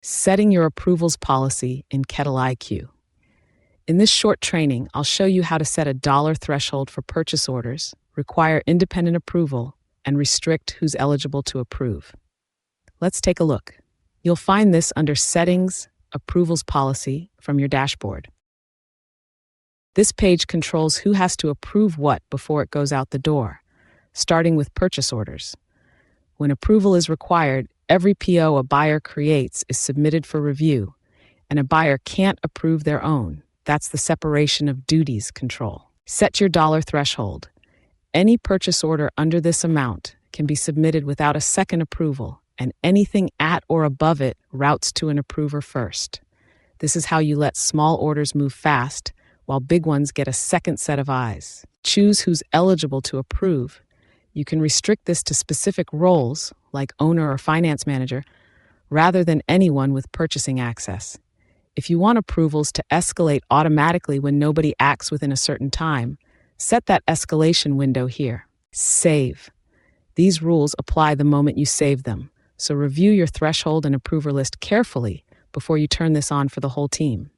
Setting your approvals policy in KettleiQ. In this short training, I'll show you how to set a dollar threshold for purchase orders, require independent approval, and restrict who's eligible to approve. Let's take a look. You'll find this under Settings, Approvals Policy from your dashboard. This page controls who has to approve what before it goes out the door, starting with purchase orders. When approval is required, every PO a buyer creates is submitted for review, and a buyer can't approve their own. That's the separation of duties control. Set your dollar threshold. Any purchase order under this amount can be submitted without a second approval, and anything at or above it routes to an approver first. This is how you let small orders move fast, while big ones get a second set of eyes. Choose who's eligible to approve. You can restrict this to specific roles, like owner or finance manager, rather than anyone with purchasing access. If you want approvals to escalate automatically when nobody acts within a certain time, set that escalation window here. Save. These rules apply the moment you save them, so review your threshold and approver list carefully before you turn this on for the whole team.